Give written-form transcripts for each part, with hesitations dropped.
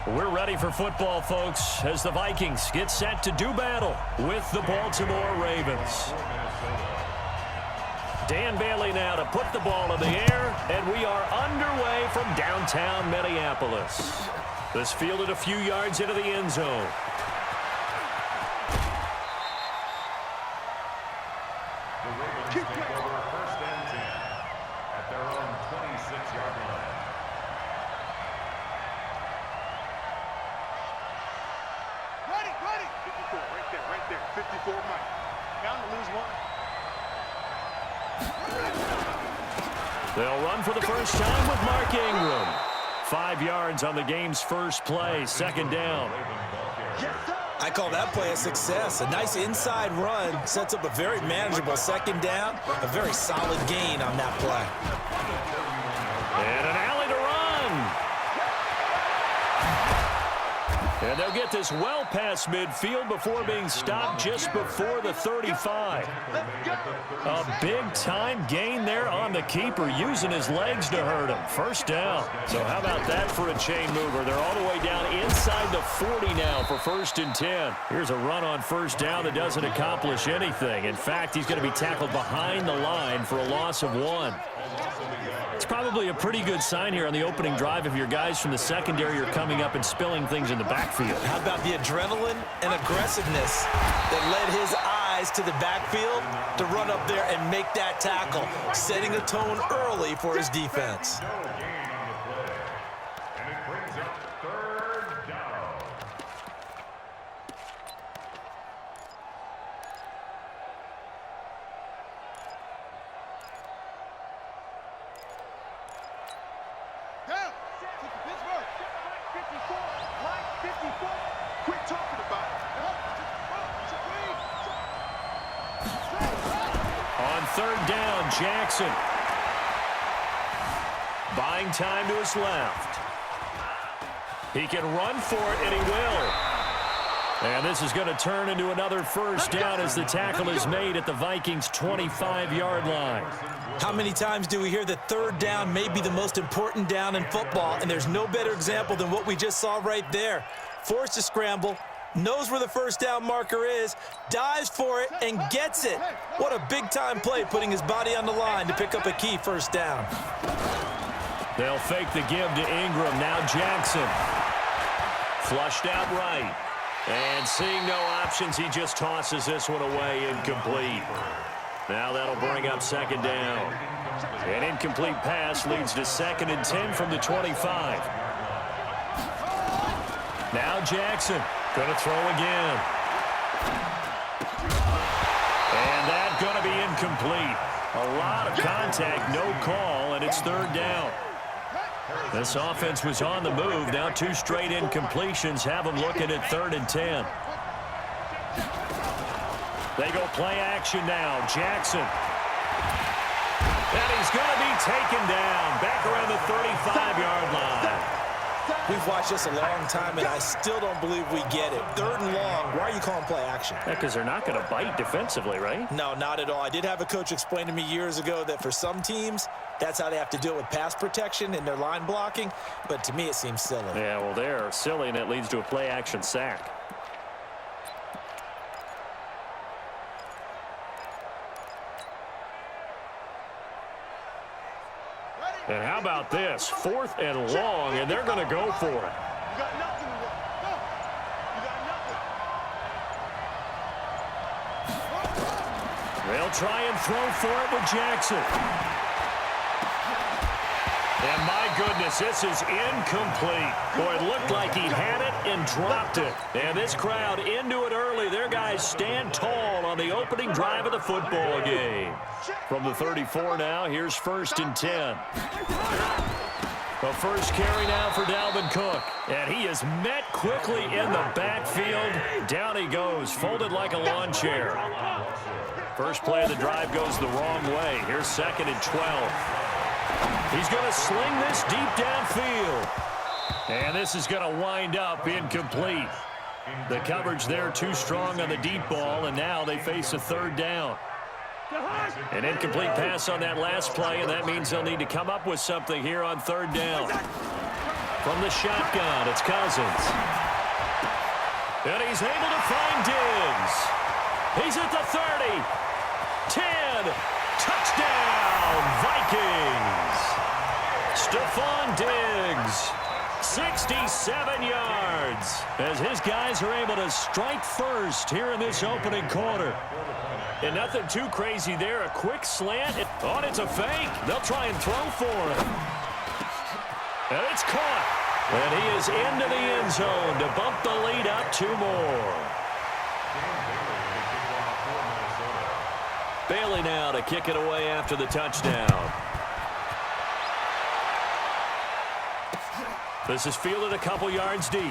We're ready for football, folks, as the Vikings get set to do battle with the Baltimore Ravens. Dan Bailey now to put the ball in the air, and we are underway from downtown Minneapolis. This fielded a few yards into the end zone. The Ravens take over first and 10 at their own 26-yard line. Ready. 54, right there. 54 Mike. Down to lose one. They'll run for the first time with Mark Ingram. 5 yards on the game's first play, second down. I call that play a success. A nice inside run sets up a very manageable second down, a very solid gain on that play. And an alley to run. And they'll get this well past midfield before being stopped just before the 35. A big-time gain there on the keeper, using his legs to hurt him. First down. So how about that for a chain mover? They're all the way down inside the 40 now for first and 10. Here's a run on first down that doesn't accomplish anything. In fact, he's going to be tackled behind the line for a loss of 1. It's probably a pretty good sign here on the opening drive if your guys from the secondary are coming up and spilling things in the backfield. How about the adrenaline and aggressiveness that led his eyes to the backfield to run up there and make that tackle, setting a tone early for his defense. And it brings up third down. Down. Take the Pittsburgh. Line 54. Line 54. Quit talking about it. On third down, Jackson. Buying time to his left. He can run for it, and he will. And this is going to turn into another first down as the tackle is made at the Vikings' 25-yard line. How many times do we hear that third down may be the most important down in football, and there's no better example than what we just saw right there. Forced to scramble, knows where the first down marker is, dives for it, and gets it. What a big-time play, putting his body on the line to pick up a key first down. They'll fake the give to Ingram. Now Jackson. Flushed out right. And seeing no options, he just tosses this one away, incomplete. Now that'll bring up second down. An incomplete pass leads to second and 10 from the 25. Now Jackson going to throw again. And that's going to be incomplete. A lot of contact, no call, and it's third down. This offense was on the move. Now 2 straight incompletions have them looking at third and 10. They go play action now. Jackson. And he's going to be taken down back around the 35-yard line. We've watched this a long time, and I still don't believe we get it. Third and long, why are you calling play action? Because they're not going to bite defensively, right? No, not at all. I did have a coach explain to me years ago that for some teams, that's how they have to deal with pass protection and their line blocking, but to me it seems silly. Yeah, well, they're silly, and it leads to a play-action sack. And how about this? 4th and long, and they're going to go for it. You got nothing to run. No. You got nothing. They'll try and throw for it with Jackson. And my goodness, this is incomplete. Boy, it looked like he had it and dropped it. And this crowd into it early. Their guys stand tall on the opening drive of the football game. From the 34 now, here's first and 10. The first carry now for Dalvin Cook. And he is met quickly in the backfield. Down he goes, folded like a lawn chair. First play of the drive goes the wrong way. Here's second and 12. He's going to sling this deep downfield. And this is going to wind up incomplete. The coverage there too strong on the deep ball, and now they face a third down. An incomplete pass on that last play, and that means they'll need to come up with something here on third down. From the shotgun, it's Cousins. And he's able to find Diggs. He's at the 30. 10. Touchdown, Vikings. Stephon Diggs. 67 yards as his guys are able to strike first here in this opening quarter. And nothing too crazy there. A quick slant. Oh, it's a fake. They'll try and throw for it. And it's caught. And he is into the end zone to bump the lead up 2 more. Bailey now to kick it away after the touchdown. This is fielded a couple yards deep.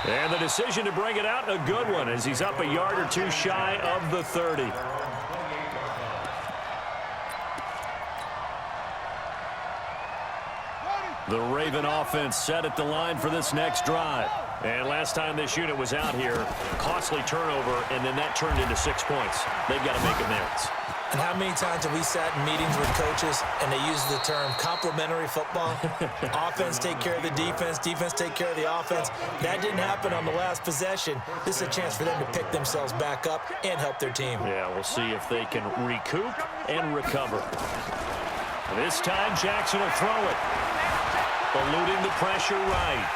And the decision to bring it out, a good one, as he's up a yard or 2 shy of the 30. The Raven offense set at the line for this next drive. And last time this unit was out here, costly turnover, and then that turned into 6 points. They've got to make amends. And how many times have we sat in meetings with coaches and they use the term complementary football? Offense take care of the defense, defense take care of the offense. That didn't happen on the last possession. This is a chance for them to pick themselves back up and help their team. Yeah, we'll see if they can recoup and recover. This time, Jackson will throw it. Eluding the pressure right.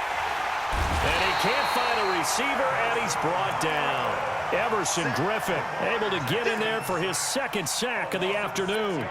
And he can't find a receiver, and he's brought down. Everson Griffin able to get in there for his 2nd sack of the afternoon.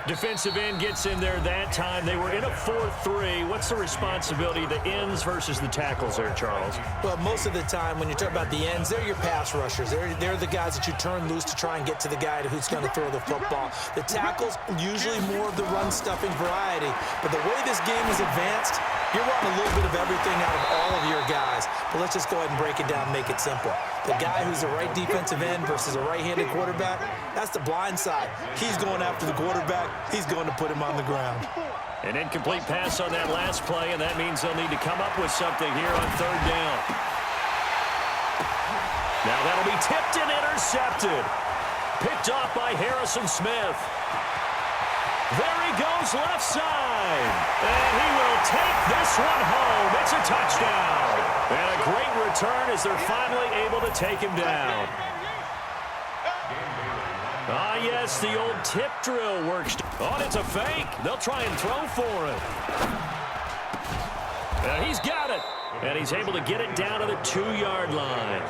Defensive end gets in there that time. They were in a 4-3. What's the responsibility of the ends versus the tackles there, Charles? Well, most of the time when you talk about the ends, they're your pass rushers. They're the guys that you turn loose to try and get to the guy who's going to throw the football. The tackles, usually more of the run-stuffing variety. But the way this game is advanced, you're wanting a little bit of everything out of all of your guys. But let's just go ahead and break it down and make it simple. The guy who's the right defensive end versus a right-handed quarterback, that's the blind side. He's going after the quarterback. He's going to put him on the ground. An incomplete pass on that last play, and that means they'll need to come up with something here on 3rd down. Now that'll be tipped and intercepted. Picked off by Harrison Smith. There he goes left side. And he will take this one home. It's a touchdown. And a great return as they're finally able to take him down. Ah, yes, the old tip drill works. Oh, it's a fake. They'll try and throw for it. He's got it. And he's able to get it down to the 2-yard line.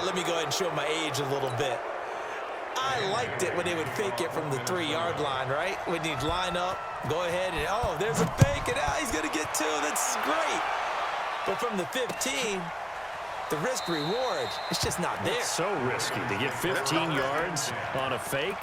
Let me go ahead and show my age a little bit. I liked it when they would fake it from the 3-yard line, right? When you'd line up, go ahead and, oh, there's a fake, and he's going to get 2. That's great. But from the 15, the risk-reward, it's just not there. It's so risky to get 15 yards on a fake.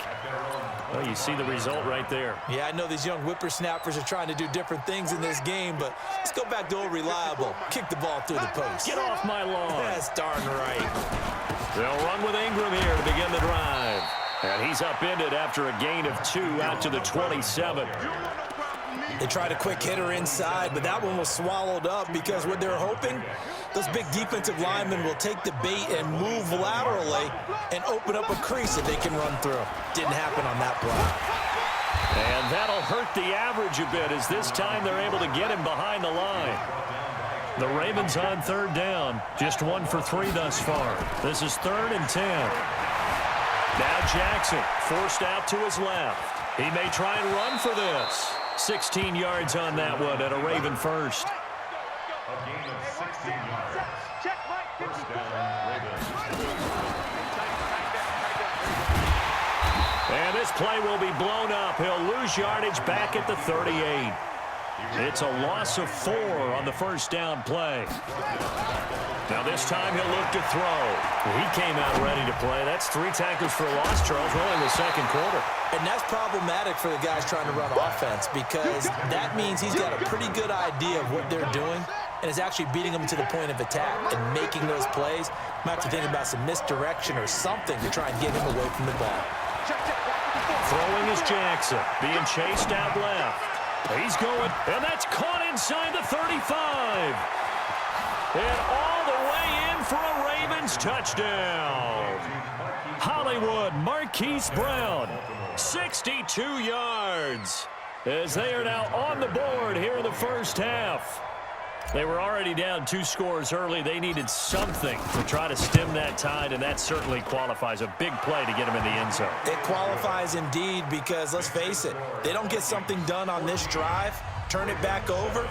Well, you see the result right there. Yeah, I know these young whippersnappers are trying to do different things in this game, but let's go back to old reliable. Kick the ball through the post. Get off my lawn. That's darn right. They'll run with Ingram here to begin the drive. And he's upended after a gain of 2 out to the 27. They tried a quick hitter inside, but that one was swallowed up because what they're hoping, those big defensive linemen will take the bait and move laterally and open up a crease that they can run through. Didn't happen on that play. And that'll hurt the average a bit as this time they're able to get him behind the line. The Ravens on 3rd down. Just 1 for 3 thus far. This is 3rd and 10. Now Jackson forced out to his left. He may try and run for this. 16 yards on that one and a Raven first. A gain of 16 yards. First down, Ravens. And this play will be blown up. He'll lose yardage back at the 38. It's a loss of 4 on the first down play. Now this time he'll look to throw. He came out ready to play. That's 3 tackles for a loss, Charles. We're in the 2nd quarter. And that's problematic for the guys trying to run offense because that means he's got a pretty good idea of what they're doing and is actually beating them to the point of attack and making those plays. Might have to think about some misdirection or something to try and get him away from the ball. Throwing is Jackson, being chased out left. He's going, and that's caught inside the 35. And all the way in for a Ravens touchdown. Hollywood Marquise Brown, 62 yards. as they are now on the board here in the first half. They were already down 2 scores early. They needed something to try to stem that tide, and that certainly qualifies. A big play to get them in the end zone. It qualifies indeed because, let's face it, they don't get something done on this drive, turn it back over,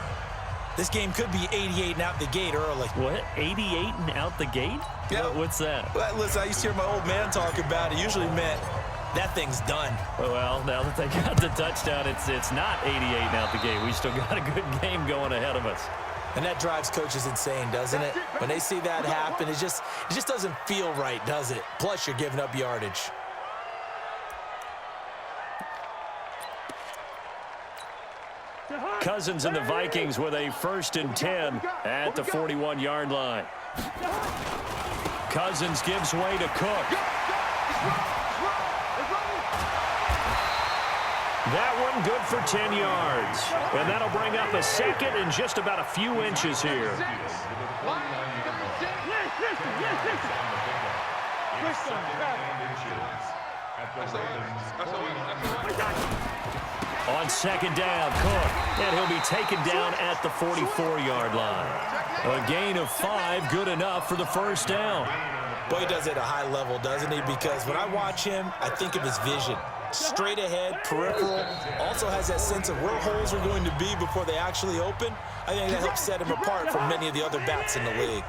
this game could be 88 and out the gate early. What? 88 and out the gate? Yeah. What's that? Well, listen, I used to hear my old man talk about it. Usually meant that thing's done. Well, now that they got the touchdown, it's not 88 and out the gate. We still got a good game going ahead of us. And that drives coaches insane, doesn't it? When they see that happen, it just doesn't feel right, does it? Plus, you're giving up yardage. Cousins and the Vikings with a 1st and 10 at the 41-yard line. Cousins gives way to Cook. That one good for 10 yards. And that'll bring up a 2nd and just about a few inches here. On 2nd down, Cook. And he'll be taken down at the 44-yard line. A gain of 5, good enough for the 1st down. Boy, he does it at a high level, doesn't he? Because when I watch him, I think of his vision. Straight ahead, peripheral, also has that sense of where holes are going to be before they actually open. I think that helps set him apart from many of the other backs in the league.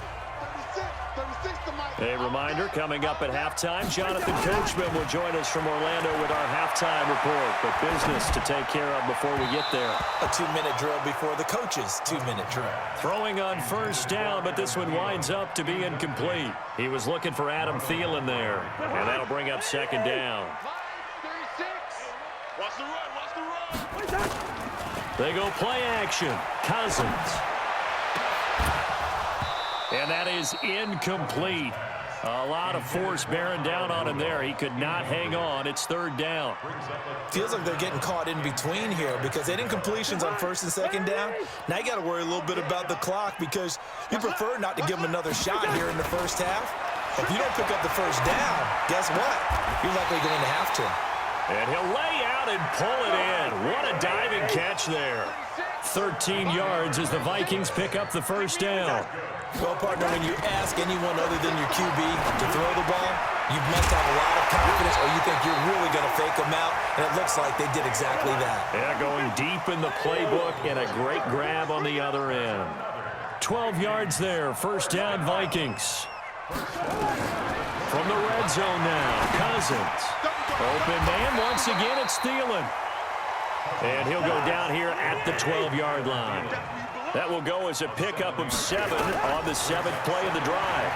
A reminder, coming up at halftime, Jonathan Coachman will join us from Orlando with our halftime report. But business to take care of before we get there. A 2-minute drill before the coach's 2-minute drill. Throwing on 1st down, but this one winds up to be incomplete. He was looking for Adam Thielen there, and that'll bring up 2nd down. Watch the run. They go play action. Cousins. And that is incomplete. A lot of force bearing down on him there. He could not hang on. It's 3rd down. Feels like they're getting caught in between here because they had incompletions on 1st and 2nd down. Now you got to worry a little bit about the clock because you prefer not to give them another shot here in the first half. If you don't pick up the 1st down, guess what? You're likely going to have to. And he'll lay out and pull it in. What a diving catch there. 13 yards as the Vikings pick up the 1st down. Well, partner, when you ask anyone other than your QB to throw the ball, you must have a lot of confidence or you think you're really going to fake them out, and it looks like they did exactly that. Yeah, going deep in the playbook and a great grab on the other end. 12 yards there, 1st down Vikings. From the red zone now, Cousins. Open man, once again it's Thielen. And he'll go down here at the 12-yard line. That will go as a pickup of 7 on the 7th play of the drive.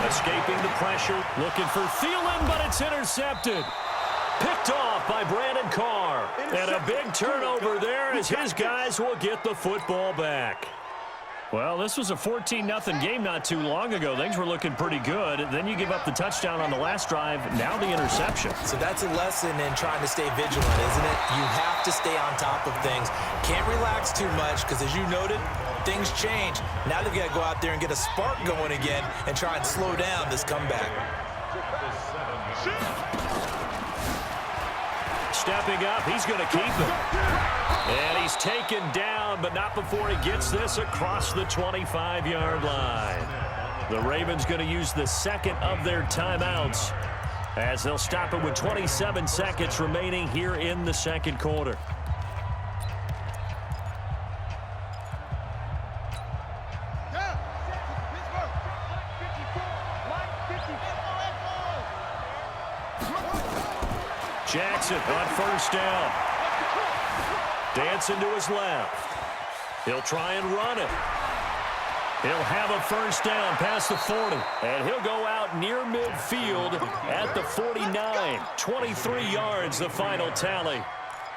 Escaping the pressure, looking for Thielen, but it's intercepted. Picked off by Brandon Carr. And a big turnover there as his guys will get the football back. Well, this was a 14-0 game not too long ago. Things were looking pretty good. Then you give up the touchdown on the last drive. Now the interception. So that's a lesson in trying to stay vigilant, isn't it? You have to stay on top of things. Can't relax too much because, as you noted, things change. Now they've got to go out there and get a spark going again and try and slow down this comeback. Stepping up, he's going to keep it. And he's taken down, but not before he gets this across the 25-yard line. The Ravens going to use the 2nd of their timeouts as they'll stop it with 27 seconds remaining here in the 2nd quarter. Jackson on 1st down. Dancing to his left. He'll try and run it. He'll have a 1st down past the 40. And he'll go out near midfield at the 49. 23 yards, the final tally.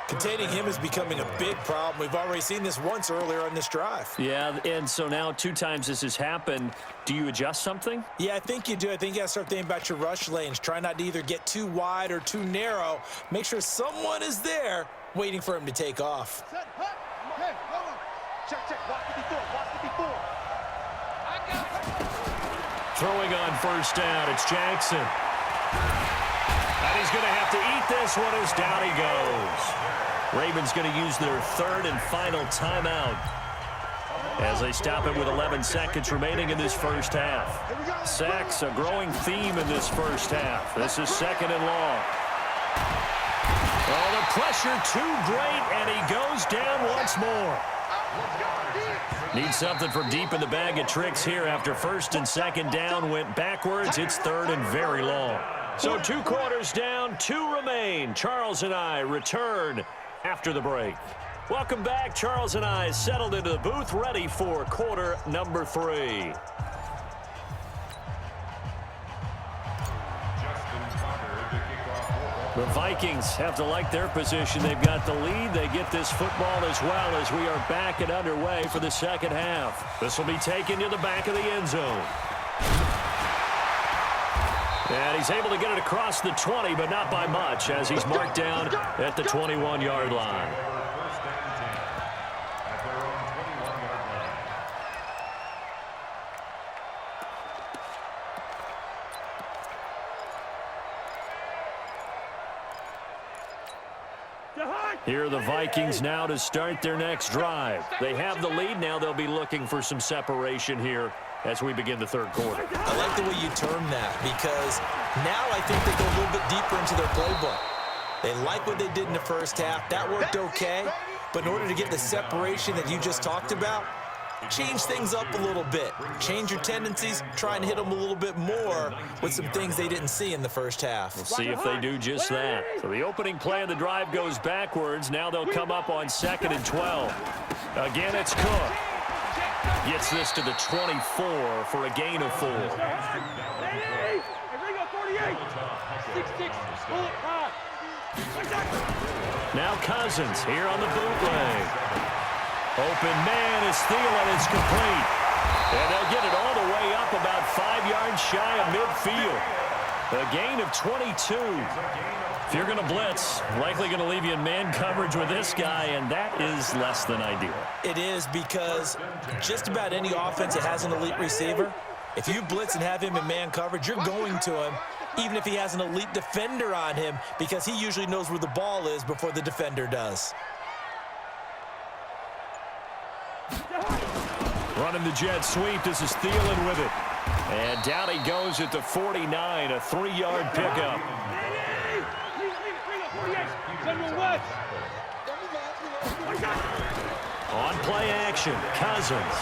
Containing him is becoming a big problem. We've already seen this once earlier on this drive. Yeah, and so now 2 times this has happened. Do you adjust something? Yeah, I think you do. I think you got to start thinking about your rush lanes. Try not to either get too wide or too narrow. Make sure someone is there waiting for him to take off. Throwing on 1st down, it's Jackson. And he's going to have to eat this one as down he goes. Ravens going to use their third and final timeout as they stop it with 11 seconds remaining in this first half. Sacks, a growing theme in this first half. This is second and long. Oh, the pressure too great, and he goes down once more. Needs something from deep in the bag of tricks here after first and second down went backwards. It's third and very long. So 2 quarters down, 2 remain. Charles and I return after the break. Welcome back. Charles and I settled into the booth, ready for quarter number 3. The Vikings have to like their position. They've got the lead. They get this football as well as we are back and underway for the second half. This will be taken to the back of the end zone. And he's able to get it across the 20, but not by much, as he's marked down at the 21-yard line. Here are the Vikings now to start their next drive. They have the lead. Now they'll be looking for some separation here as we begin the third quarter. I like the way you term that, because now I think they go a little bit deeper into their playbook. They like what they did in the first half. That worked okay. But in order to get the separation that you just talked about, change things up a little bit. Change your tendencies, try and hit them a little bit more with some things they didn't see in the first half. We'll see if they do just that. So the opening play of the drive goes backwards. Now they'll come up on 2nd and 12. Again, it's Cook. Gets this to the 24 for a gain of 4. Now Cousins here on the bootleg. Open man is Thielen. It's complete. And they'll get it all the way up about 5 yards shy of midfield. A gain of 22. If you're going to blitz, likely going to leave you in man coverage with this guy, and that is less than ideal. It is, because just about any offense that has an elite receiver, if you blitz and have him in man coverage, you're going to him, even if he has an elite defender on him, because he usually knows where the ball is before the defender does. Running the jet sweep. This is Thielen with it. And down he goes at the 49, a 3-yard pickup. On play action, Cousins.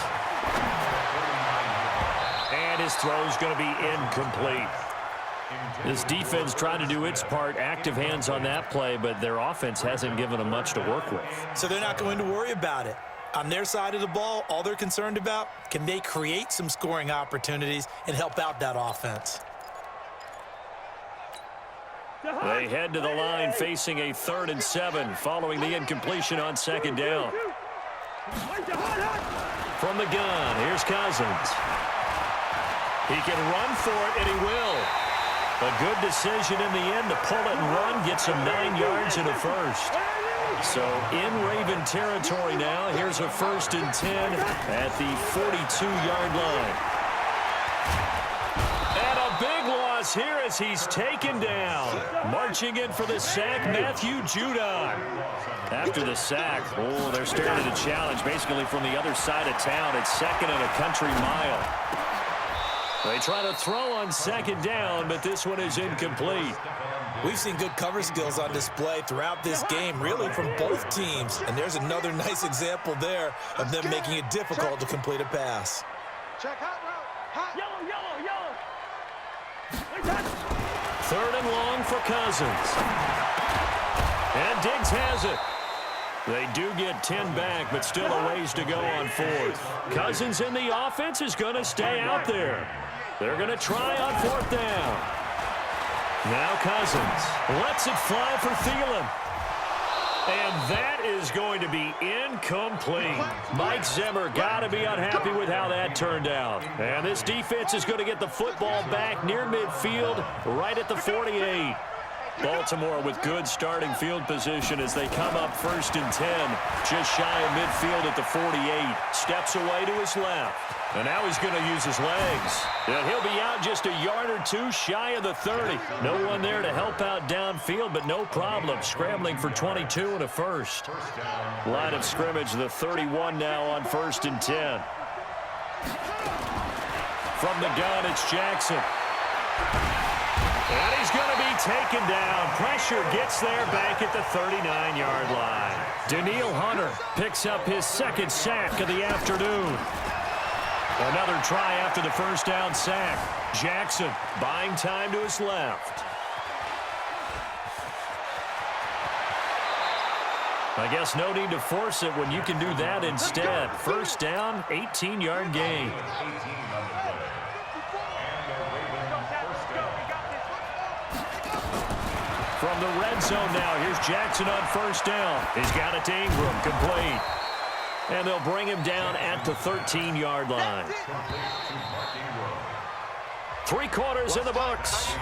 And his throw's going to be incomplete. This defense trying to do its part, active hands on that play, but their offense hasn't given them much to work with. So they're not going to worry about it. On their side of the ball, all they're concerned about, can they create some scoring opportunities and help out that offense? They head to the line facing a 3rd and 7 following the incompletion on 2nd down. From the gun, here's Cousins. He can run for it, and he will. A good decision in the end to pull it and run, gets him 9 yards and a first. So in Raven territory now. Here's a 1st and 10 at the 42-yard line. And a big loss here as he's taken down. Marching in for the sack, Matthew Judon. After the sack, oh, they're starting to challenge basically from the other side of town. It's 2nd and a country mile. They try to throw on 2nd down, but this one is incomplete. We've seen good cover skills on display throughout this game, really from both teams. And there's another nice example there of them making it difficult to complete a pass. Check hot route. Hot. Yellow. 3rd and long for Cousins. And Diggs has it. They do get 10 back, but still a ways to go on 4th. Cousins in the offense is going to stay out there. They're going to try on 4th down. Now Cousins lets it fly for Thielen. And that is going to be incomplete. Mike Zimmer got to be unhappy with how that turned out. And this defense is going to get the football back near midfield, right at the 48. Baltimore with good starting field position as they come up 1st and 10. Just shy of midfield at the 48. Steps away to his left. And now he's going to use his legs. And he'll be out just a yard or two shy of the 30. No one there to help out downfield, but no problem. Scrambling for 22 and a first. Line of scrimmage, the 31 now on 1st and 10. From the gun, it's Jackson. And he's going to be taken down. Pressure gets there back at the 39-yard line. Daniil Hunter picks up his 2nd sack of the afternoon. Another try after the first down sack. Jackson buying time to his left. I guess no need to force it when you can do that instead. First down, 18-yard gain. From the red zone now, here's Jackson on first down. He's got it to Ingram, complete. And they'll bring him down at the 13-yard line. 3 quarters in the books.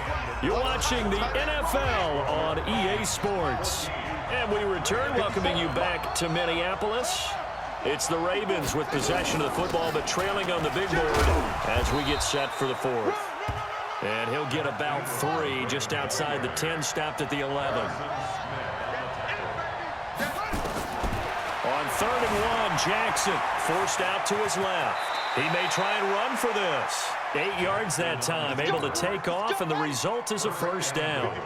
You're watching the NFL on EA Sports. And we return, welcoming you back to Minneapolis. It's the Ravens with possession of the football, but trailing on the big board as we get set for the 4th. And he'll get about 3 just outside the 10, stopped at the 11. On 3rd and 1, Jackson forced out to his left. He may try and run for this. 8 yards that time, able to take off, and the result is a first down.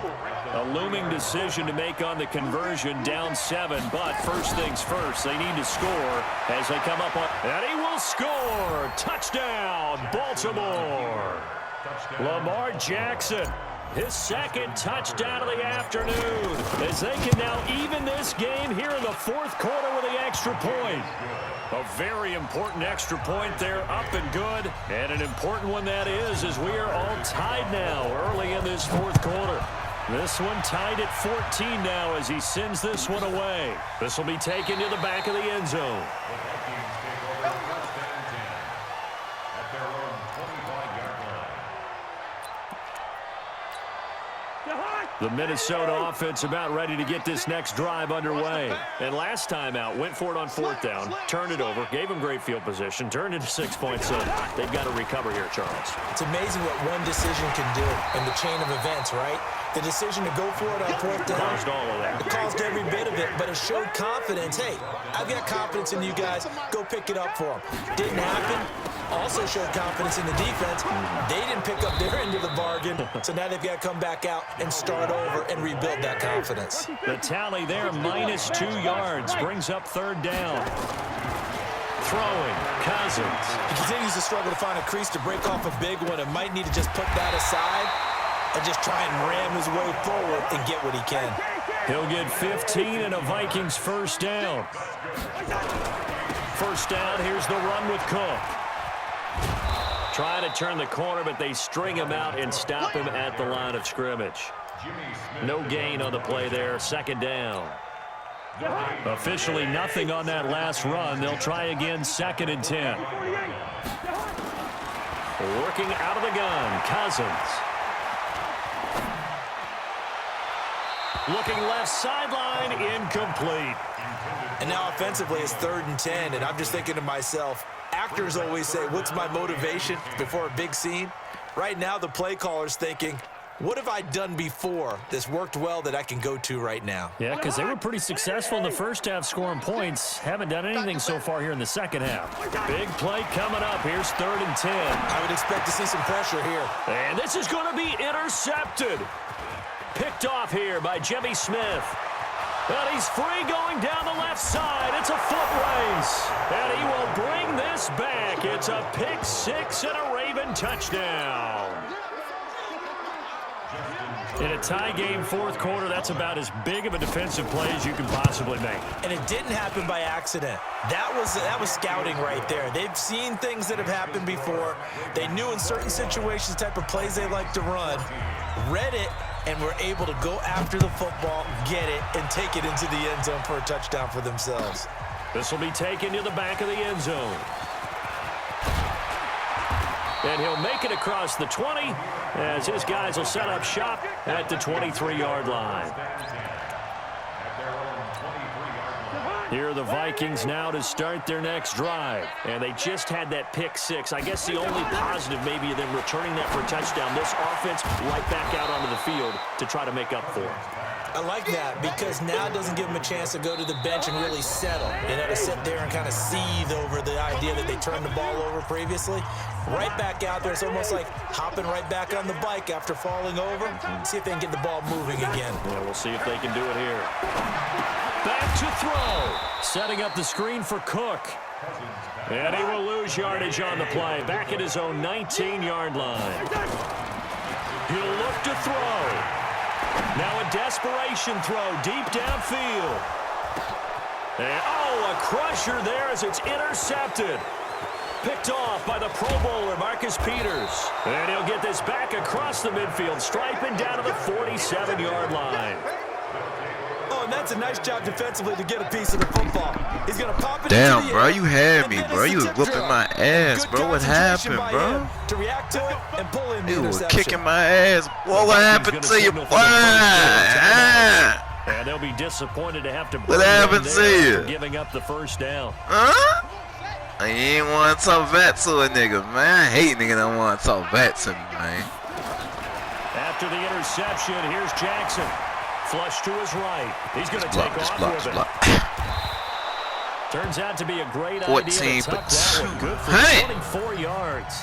A looming decision to make on the conversion, down 7, but first things first, they need to score as they come up on, and he will score. Touchdown, Baltimore. Lamar Jackson, his 2nd touchdown of the afternoon, as they can now even this game here in the 4th quarter with the extra point. A very important extra point there, up and good, and an important one that is, as we are all tied now early in this 4th quarter. This one tied at 14 now as he sends this one away. This will be taken to the back of the end zone. The Minnesota offense about ready to get this next drive underway. And last time out, went for it on 4th down, turned it over, gave them great field position, turned into 6 points. So they've got to recover here, Charles. It's amazing what one decision can do in the chain of events, right? The decision to go for it on 4th down caused all of that. It caused every bit of it, but it showed confidence. Hey, I've got confidence in you guys. Go pick it up for them. Didn't happen. Also showed confidence in the defense. They didn't pick up their end of the bargain, so now they've got to come back out and start over and rebuild that confidence. The tally there, minus 2 yards, brings up 3rd down. Throwing, Cousins. He continues to struggle to find a crease to break off a big one and might need to just put that aside and just try and ram his way forward and get what he can. He'll get 15 and a Vikings first down. First down, here's the run with Cook. Trying to turn the corner, but they string him out and stop him at the line of scrimmage. No gain on the play there, 2nd down. Officially nothing on that last run. They'll try again, 2nd and 10. Working out of the gun, Cousins. Looking left sideline, incomplete. And now offensively it's 3rd and 10, and I'm just thinking to myself, actors always say, what's my motivation before a big scene? Right now the play caller's thinking, what have I done before that's worked well that I can go to right now? Yeah, because they were pretty successful in the first half scoring points. Haven't done anything so far here in the second half. Big play coming up. Here's 3rd and 10. I would expect to see some pressure here. And this is going to be intercepted. Picked off here by Jimmy Smith. And he's free going down the left side. It's a foot race. And he will bring this back. It's a pick six and a Raven touchdown. In a tie game, 4th quarter, that's about as big of a defensive play as you can possibly make. And it didn't happen by accident. That was scouting right there. They've seen things that have happened before. They knew in certain situations the type of plays they like to run, read it, and were able to go after the football, get it, and take it into the end zone for a touchdown for themselves. This will be taken to the back of the end zone. And he'll make it across the 20 as his guys will set up shop at the 23-yard line. Here are the Vikings now to start their next drive. And they just had that pick six. I guess the only positive maybe of them returning that for a touchdown. This offense right back out onto the field to try to make up for it. I like that because now it doesn't give them a chance to go to the bench and really settle. You know, to sit there and kind of seethe over the idea that they turned the ball over previously. Right back out there. It's almost like hopping right back on the bike after falling over. See if they can get the ball moving again. Yeah, we'll see if they can do it here. Back to throw. Setting up the screen for Cook. And he will lose yardage on the play. Back at his own 19-yard line. He'll look to throw. Now a desperation throw deep downfield. And, a crusher there as it's intercepted. Picked off by the Pro Bowler, Marcus Peters. And he'll get this back across the midfield, striping down to the 47-yard line. Oh, and that's a nice job defensively to get a piece of the football. He's going to pop it Damn, into the bro, air, you had and me, then bro. it's You a was tip whooping drill. my ass, Good bro. What concentration happened, by bro? him to react to it and pull in the You were interception. kicking my ass. Boy, what happened to you, boy? And they'll be disappointed to have to What happened to you? giving up the first down. Huh? You ain't want to talk back to a nigga, man. I hate niggas that want to talk back to me, man. After the interception, here's Jackson. Flush to his right. He's going to take off with it. Turns out to be a great idea to tuck that one. Good for 24 yards.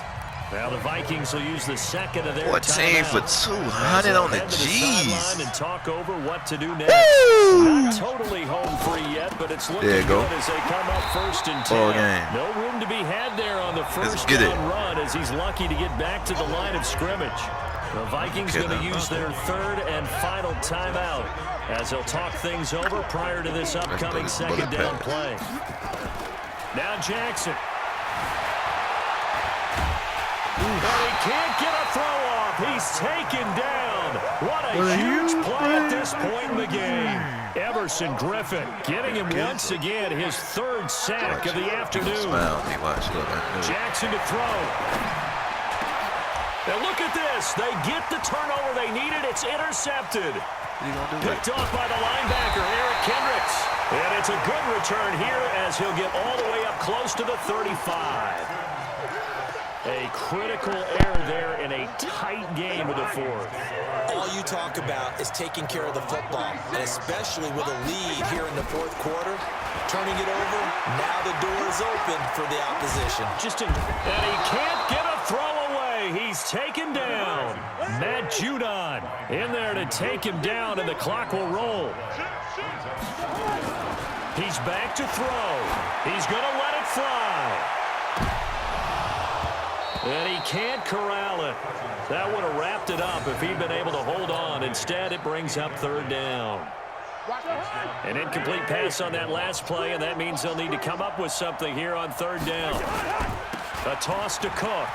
Now the Vikings will use the second of their 14 for 200 on the G's. And talk over what to do next. Woo! Not totally home free yet, but it's looking There you go. good as they come up 1st and 10. Ball game. No room to be had there on the first get it. down run as he's lucky to get back to the line of scrimmage. The Vikings going to use their third and final timeout as they'll talk things over prior to this upcoming second down play. Now Jackson. But he can't get a throw off. He's taken down. What a huge play at this point in the game. Everson Griffin getting him once again his third sack of the afternoon. Jackson to throw. Now look at this. They get the turnover they needed. It's intercepted. Picked off by the linebacker, Eric Kendricks. And it's a good return here as he'll get all the way up close to the 35. A critical error there in a tight game of the fourth. All you talk about is taking care of the football, and especially with a lead here in the fourth quarter, turning it over, now the door is open for the opposition. And he can't get a throw away. He's taken down. Matt Judon in there to take him down, and the clock will roll. He's back to throw. He's going to let it fly. And he can't corral it. That would have wrapped it up if he'd been able to hold on. Instead, it brings up third down. An incomplete pass on that last play, and that means they'll need to come up with something here on third down. A toss to Cook.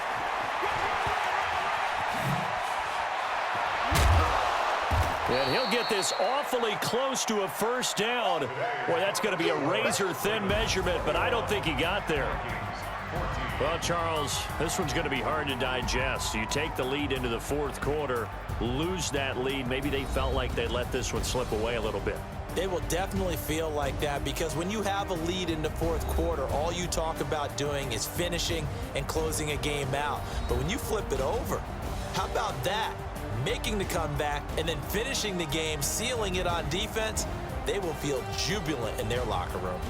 And he'll get this awfully close to a first down. Boy, that's going to be a razor-thin measurement, but I don't think he got there. Well, Charles, this one's going to be hard to digest. You take the lead into the fourth quarter, lose that lead. Maybe they felt like they let this one slip away a little bit. They will definitely feel like that because when you have a lead in the fourth quarter, all you talk about doing is finishing and closing a game out. But when you flip it over, how about that? Making the comeback and then finishing the game, sealing it on defense, they will feel jubilant in their locker room.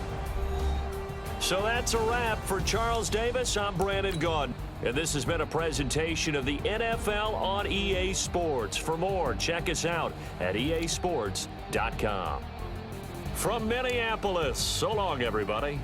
So that's a wrap for Charles Davis. I'm Brandon Gaudin, and this has been a presentation of the NFL on EA Sports. For more, check us out at easports.com. From Minneapolis, so long, everybody.